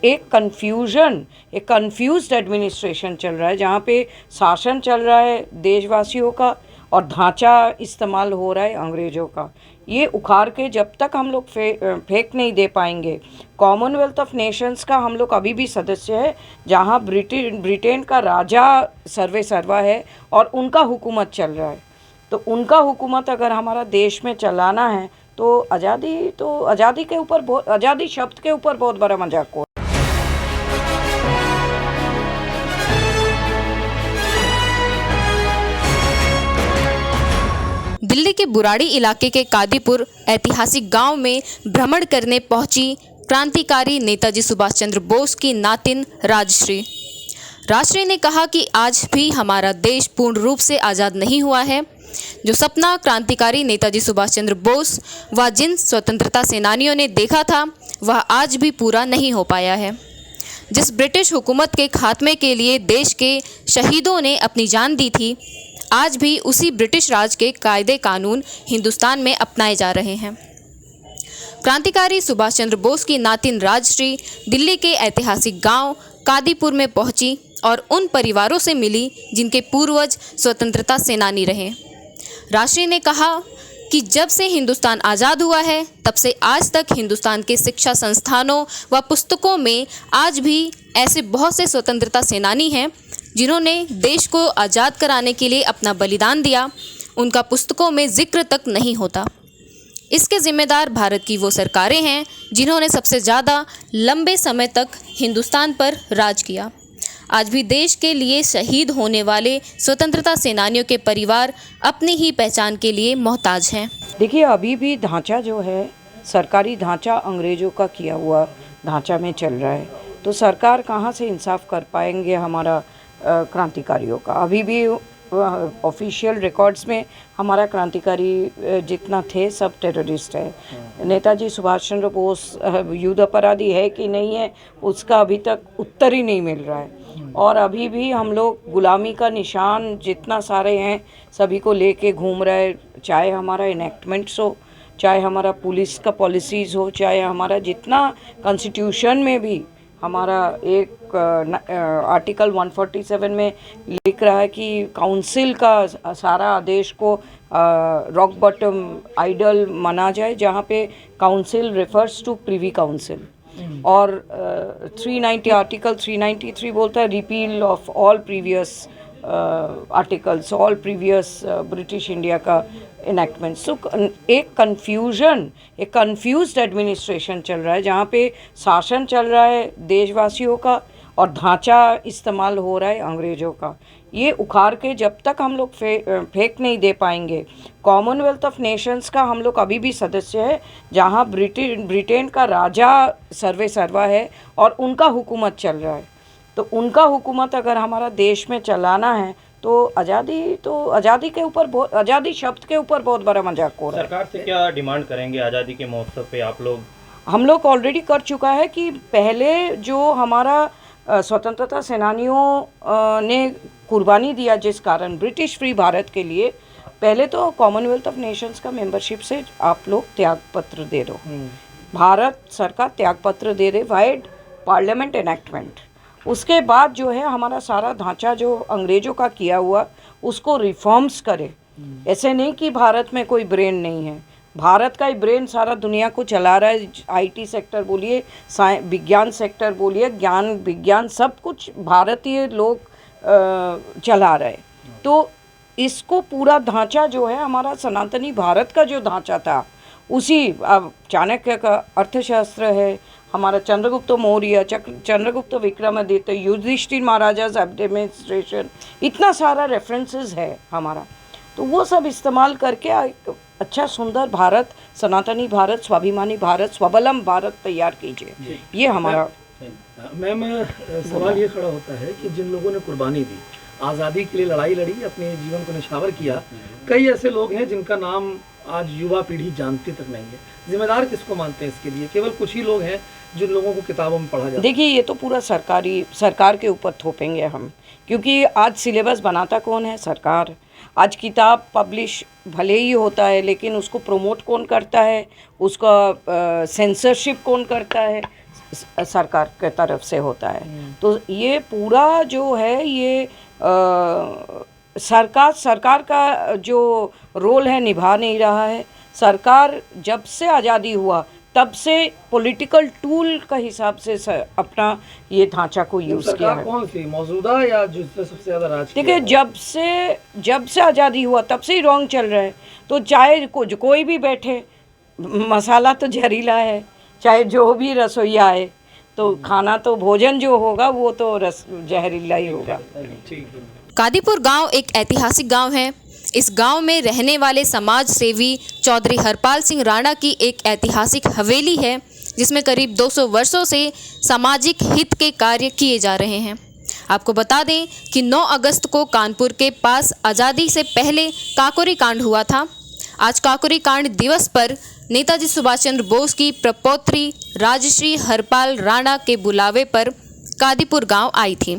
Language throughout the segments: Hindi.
एक कंफ्यूज्ड एडमिनिस्ट्रेशन चल रहा है, जहाँ पे शासन चल रहा है देशवासियों का और ढांचा इस्तेमाल हो रहा है अंग्रेज़ों का। ये उखाड़ के जब तक हम लोग फेंक नहीं दे पाएंगे। कॉमनवेल्थ ऑफ नेशंस का हम लोग अभी भी सदस्य है, जहाँ ब्रिटेन का राजा सर्वे सर्वा है और उनका हुकूमत चल रहा है। तो उनका हुकूमत अगर हमारा देश में चलाना है तो आज़ादी के ऊपर आज़ादी शब्द के ऊपर बहुत बड़ा मजाक हो। दिल्ली के बुराड़ी इलाके के कादीपुर ऐतिहासिक गांव में भ्रमण करने पहुंची क्रांतिकारी नेताजी सुभाष चंद्र बोस की नातिन राजश्री ने कहा कि आज भी हमारा देश पूर्ण रूप से आज़ाद नहीं हुआ है। जो सपना क्रांतिकारी नेताजी सुभाष चंद्र बोस व जिन स्वतंत्रता सेनानियों ने देखा था वह आज भी पूरा नहीं हो पाया है। जिस ब्रिटिश हुकूमत के खात्मे के लिए देश के शहीदों ने अपनी जान दी थी, आज भी उसी ब्रिटिश राज के कायदे कानून हिंदुस्तान में अपनाए जा रहे हैं। क्रांतिकारी सुभाष चंद्र बोस की नातिन राजश्री दिल्ली के ऐतिहासिक गांव कादीपुर में पहुंची और उन परिवारों से मिली जिनके पूर्वज स्वतंत्रता सेनानी रहे। राजश्री ने कहा कि जब से हिंदुस्तान आज़ाद हुआ है तब से आज तक हिंदुस्तान के शिक्षा संस्थानों व पुस्तकों में आज भी ऐसे बहुत से स्वतंत्रता सेनानी हैं जिन्होंने देश को आज़ाद कराने के लिए अपना बलिदान दिया। उनका पुस्तकों में जिक्र तक नहीं होता। इसके ज़िम्मेदार भारत की वो सरकारें हैं जिन्होंने सबसे ज़्यादा लंबे समय तक हिंदुस्तान पर राज किया। आज भी देश के लिए शहीद होने वाले स्वतंत्रता सेनानियों के परिवार अपनी ही पहचान के लिए मोहताज हैं। देखिए, अभी भी ढांचा जो है सरकारी ढांचा अंग्रेज़ों का किया हुआ ढांचा में चल रहा है, तो सरकार कहाँ से इंसाफ कर पाएंगे हमारा क्रांतिकारियों का। अभी भी ऑफिशियल रिकॉर्ड्स में हमारा क्रांतिकारी जितना थे सब टेररिस्ट है। नेताजी सुभाष चंद्र बोस युद्ध अपराधी है कि नहीं है, उसका अभी तक उत्तर ही नहीं मिल रहा है। और अभी भी हम लोग गुलामी का निशान जितना सारे हैं सभी को लेके घूम रहे, चाहे हमारा इनेक्टमेंट्स हो, चाहे हमारा पुलिस का पॉलिसीज़ हो, चाहे हमारा जितना कॉन्स्टिट्यूशन में भी हमारा एक आर्टिकल 147 में लिख रहा है कि काउंसिल का सारा आदेश को रॉक बॉटम आइडल माना जाए, जहाँ पे council refers to privy council. और 390 आर्टिकल 393 बोलता है repeal of all previous articles, all previous British India का इनेक्टमेंट। सो एक कंफ्यूज्ड एडमिनिस्ट्रेशन चल रहा है, जहाँ पे शासन चल रहा है देशवासियों का और ढांचा इस्तेमाल हो रहा है अंग्रेज़ों का। ये उखाड़ के जब तक हम लोग फेंक नहीं दे पाएंगे। कॉमनवेल्थ ऑफ नेशंस का हम लोग अभी भी सदस्य है, जहाँ ब्रिटेन का राजा सर्वे सर्वा है और उनका हुकूमत चल रहा है। तो उनका हुकूमत अगर हमारा देश में चलाना है तो आज़ादी के ऊपर आज़ादी शब्द के ऊपर बहुत बड़ा मजाक हो रहा है। सरकार से क्या डिमांड करेंगे आज़ादी के महोत्सव पे आप लोग? हम लोग ऑलरेडी कर चुका है कि पहले जो हमारा स्वतंत्रता सेनानियों ने कुर्बानी दिया जिस कारण ब्रिटिश फ्री भारत के लिए, पहले तो कॉमनवेल्थ ऑफ नेशंस का मेंबरशिप से आप लोग त्याग पत्र दे दो। भारत सरकार त्याग पत्र दे दे वाइड पार्लियामेंट एनेक्टमेंट। उसके बाद जो है हमारा सारा ढांचा जो अंग्रेज़ों का किया हुआ उसको रिफॉर्म्स करे। ऐसे नहीं कि भारत में कोई ब्रेन नहीं है, भारत का ही ब्रेन सारा दुनिया को चला रहा है। आईटी सेक्टर बोलिए, विज्ञान सेक्टर बोलिए, ज्ञान विज्ञान सब कुछ भारतीय लोग चला रहे। तो इसको पूरा ढांचा जो है हमारा सनातनी भारत का जो ढांचा था, उसी चाणक्य का अर्थशास्त्र है, हमारा चंद्रगुप्त मौर्य, चंद्रगुप्त विक्रमादित्य, युधिष्ठिर महाराजा's एडमिनिस्ट्रेशन, इतना सारा रेफरेंसेस है हमारा। तो वो सब इस्तेमाल करके एक अच्छा सुंदर भारत, सनातनी भारत, स्वाभिमानी भारत, स्वावलंब भारत तैयार कीजिए। ये हमारा मैम सवाल ये खड़ा होता है कि जिन लोगों ने कुर्बानी दी, आज़ादी के लिए लड़ाई लड़ी, अपने जीवन को निछावर किया, कई ऐसे लोग हैं जिनका नाम आज युवा पीढ़ी जानती तक नहीं है। जिम्मेदार किसको मानते हैं इसके लिए? केवल कुछ ही लोग हैं जिन लोगों को किताबों में पढ़ा जाता है। देखिए, ये तो पूरा सरकार के ऊपर थोपेंगे हम, क्योंकि आज सिलेबस बनाता कौन है? सरकार। आज किताब पब्लिश भले ही होता है, लेकिन उसको प्रमोट कौन करता है, उसका सेंसरशिप कौन करता है? सरकार के तरफ से होता है। तो ये पूरा जो है ये सरकार का जो रोल है निभा नहीं रहा है। सरकार जब से आज़ादी हुआ तब से पॉलिटिकल टूल का हिसाब से अपना ये ढांचा को यूज़ किया सरकार है। कौन सी मौजूदा या जिसने सबसे ज़्यादा राज किया? देखिए, जब से आज़ादी हुआ तब से ही रॉन्ग चल रहा है। तो चाहे कोई भी बैठे, मसाला तो जहरीला है, चाहे जो भी रसोईया है, तो खाना तो भोजन जो होगा वो तो जहरीला ही होगा। ठीक है। कादीपुर गांव एक ऐतिहासिक गांव है। इस गांव में रहने वाले समाज सेवी चौधरी हरपाल सिंह राणा की एक ऐतिहासिक हवेली है, जिसमें करीब 200 वर्षों से सामाजिक हित के कार्य किए जा रहे हैं। आपको बता दें कि 9 अगस्त को कानपुर के पास आज़ादी से पहले काकोरी कांड हुआ था। आज काकोरी कांड दिवस पर नेताजी सुभाष चंद्र बोस की प्रपौत्री राजश्री हरपाल राणा के बुलावे पर कादीपुर गांव आई थी।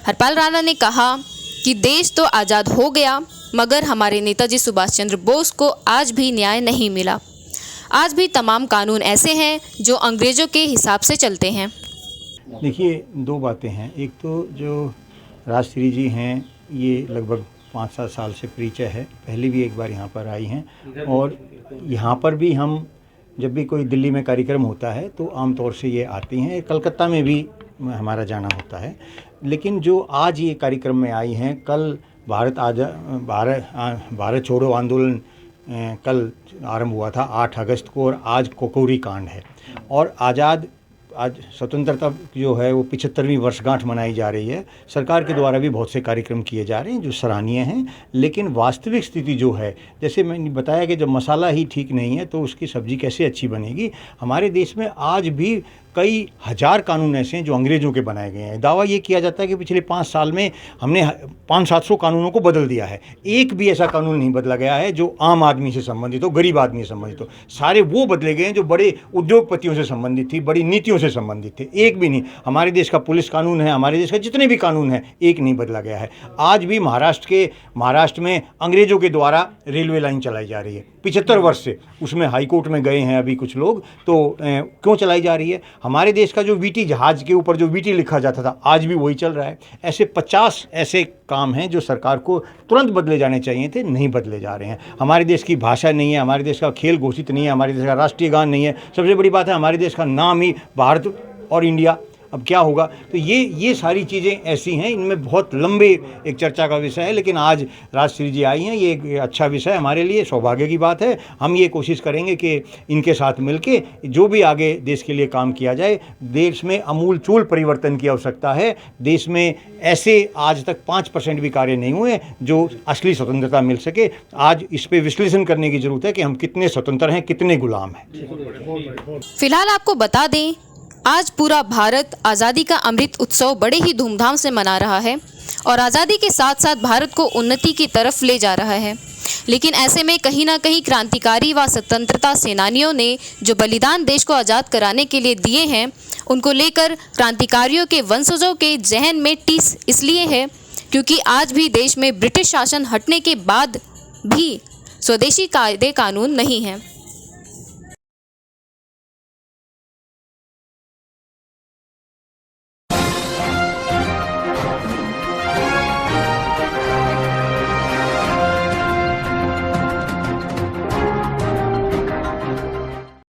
हरपाल राणा ने कहा कि देश तो आज़ाद हो गया, मगर हमारे नेताजी सुभाष चंद्र बोस को आज भी न्याय नहीं मिला। आज भी तमाम कानून ऐसे हैं जो अंग्रेज़ों के हिसाब से चलते हैं। देखिए, 2 बातें हैं। एक तो जो राजश्री जी हैं, ये लगभग 5-7 साल से परिचय है, पहले भी एक बार यहाँ पर आई हैं, और यहाँ पर भी हम जब भी कोई दिल्ली में कार्यक्रम होता है तो आमतौर से ये आती हैं। कलकत्ता में भी हमारा जाना होता है, लेकिन जो आज ये कार्यक्रम में आई हैं, कल भारत छोड़ो आंदोलन कल आरंभ हुआ था 8 अगस्त को, और आज काकोरी कांड है। और आज स्वतंत्रता जो है वो 75वीं वर्षगांठ मनाई जा रही है। सरकार के द्वारा भी बहुत से कार्यक्रम किए जा रहे हैं जो सराहनीय हैं, लेकिन वास्तविक स्थिति जो है, जैसे मैंने बताया कि जब मसाला ही ठीक नहीं है तो उसकी सब्ज़ी कैसे अच्छी बनेगी। हमारे देश में आज भी कई हज़ार कानून ऐसे हैं जो अंग्रेज़ों के बनाए गए हैं। दावा ये किया जाता है कि पिछले 5 साल में हमने 500-700 कानूनों को बदल दिया है। एक भी ऐसा कानून नहीं बदला गया है जो आम आदमी से संबंधित हो, गरीब आदमी से संबंधित हो। सारे वो बदले गए हैं जो बड़े उद्योगपतियों से संबंधित थी, बड़ी नीतियों से संबंधित थे। एक भी नहीं। हमारे देश का पुलिस कानून है, हमारे देश का जितने भी कानून हैं, एक नहीं बदला गया है। आज भी महाराष्ट्र में अंग्रेज़ों के द्वारा रेलवे लाइन चलाई जा रही है 75 वर्ष से। उसमें हाई कोर्ट में गए हैं अभी कुछ लोग, तो क्यों चलाई जा रही है? हमारे देश का जो वीटी जहाज़ के ऊपर जो वीटी लिखा जाता था, आज भी वही चल रहा है। ऐसे 50 ऐसे काम हैं जो सरकार को तुरंत बदले जाने चाहिए थे, नहीं बदले जा रहे हैं। हमारे देश की भाषा नहीं है, हमारे देश का खेल घोषित नहीं है, हमारे देश का राष्ट्रीय गान नहीं है। सबसे बड़ी बात है, हमारे देश का नाम ही भारत और इंडिया। अब क्या होगा? तो ये सारी चीज़ें ऐसी हैं, इनमें बहुत लंबे एक चर्चा का विषय है, लेकिन आज राजश्री जी आई हैं, ये एक अच्छा विषय हमारे लिए सौभाग्य की बात है। हम ये कोशिश करेंगे कि इनके साथ मिलके जो भी आगे देश के लिए काम किया जाए, देश में अमूलचूल परिवर्तन की आवश्यकता है। देश में ऐसे आज तक 5% भी कार्य नहीं हुए जो असली स्वतंत्रता मिल सके। आज इस पर विश्लेषण करने की जरूरत है कि हम कितने स्वतंत्र हैं, कितने गुलाम हैं। फिलहाल आपको बता दें, आज पूरा भारत आज़ादी का अमृत उत्सव बड़े ही धूमधाम से मना रहा है और आज़ादी के साथ साथ भारत को उन्नति की तरफ ले जा रहा है। लेकिन ऐसे में कहीं ना कहीं क्रांतिकारी व स्वतंत्रता सेनानियों ने जो बलिदान देश को आज़ाद कराने के लिए दिए हैं, उनको लेकर क्रांतिकारियों के वंशजों के जहन में टीस इसलिए है क्योंकि आज भी देश में ब्रिटिश शासन हटने के बाद भी स्वदेशी कायदे कानून नहीं हैं।